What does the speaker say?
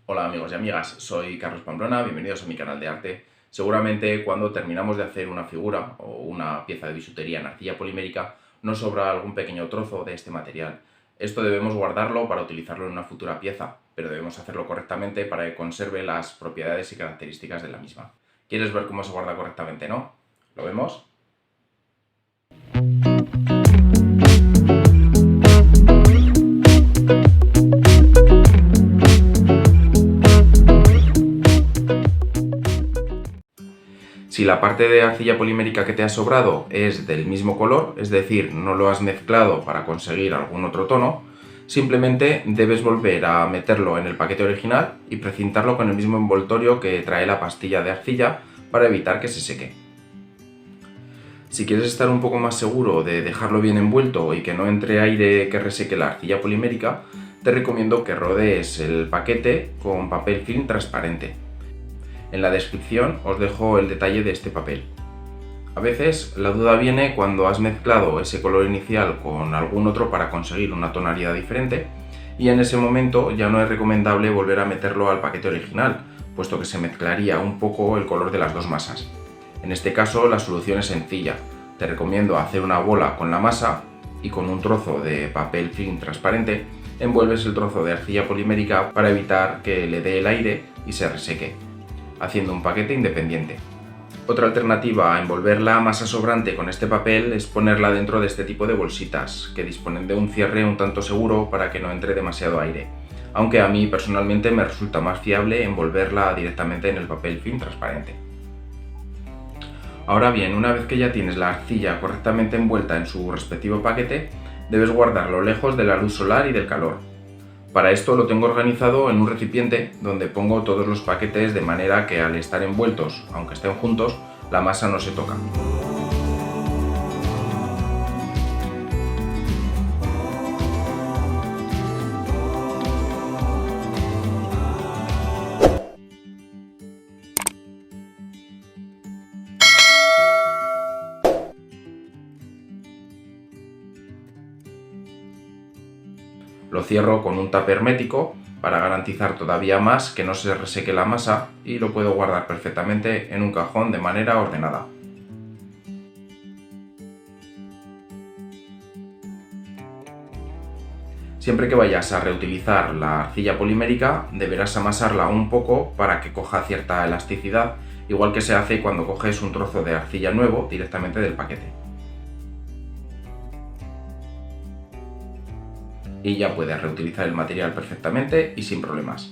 Hola amigos y amigas, soy Carlos Pamplona, bienvenidos a mi canal de arte. Seguramente cuando terminamos de hacer una figura o una pieza de bisutería en arcilla polimérica nos sobra algún pequeño trozo de este material. Esto debemos guardarlo para utilizarlo en una futura pieza, pero debemos hacerlo correctamente para que conserve las propiedades y características de la misma. ¿Quieres ver cómo se guarda correctamente, no? ¿Lo vemos? Si la parte de arcilla polimérica que te ha sobrado es del mismo color, es decir, no lo has mezclado para conseguir algún otro tono, simplemente debes volver a meterlo en el paquete original y precintarlo con el mismo envoltorio que trae la pastilla de arcilla para evitar que se seque. Si quieres estar un poco más seguro de dejarlo bien envuelto y que no entre aire que reseque la arcilla polimérica, te recomiendo que rodees el paquete con papel film transparente. En la descripción os dejo el detalle de este papel. A veces la duda viene cuando has mezclado ese color inicial con algún otro para conseguir una tonalidad diferente y en ese momento ya no es recomendable volver a meterlo al paquete original, puesto que se mezclaría un poco el color de las dos masas. En este caso la solución es sencilla. Te recomiendo hacer una bola con la masa y con un trozo de papel film transparente envuelves el trozo de arcilla polimérica para evitar que le dé el aire y se reseque, haciendo un paquete independiente. Otra alternativa a envolver la masa sobrante con este papel es ponerla dentro de este tipo de bolsitas, que disponen de un cierre un tanto seguro para que no entre demasiado aire, aunque a mí personalmente me resulta más fiable envolverla directamente en el papel film transparente. Ahora bien, una vez que ya tienes la arcilla correctamente envuelta en su respectivo paquete, debes guardarlo lejos de la luz solar y del calor. Para esto lo tengo organizado en un recipiente donde pongo todos los paquetes de manera que al estar envueltos, aunque estén juntos, la masa no se toca. Lo cierro con un tapa hermético para garantizar todavía más que no se reseque la masa y lo puedo guardar perfectamente en un cajón de manera ordenada. Siempre que vayas a reutilizar la arcilla polimérica deberás amasarla un poco para que coja cierta elasticidad, igual que se hace cuando coges un trozo de arcilla nuevo directamente del paquete. Y ya puedes reutilizar el material perfectamente y sin problemas.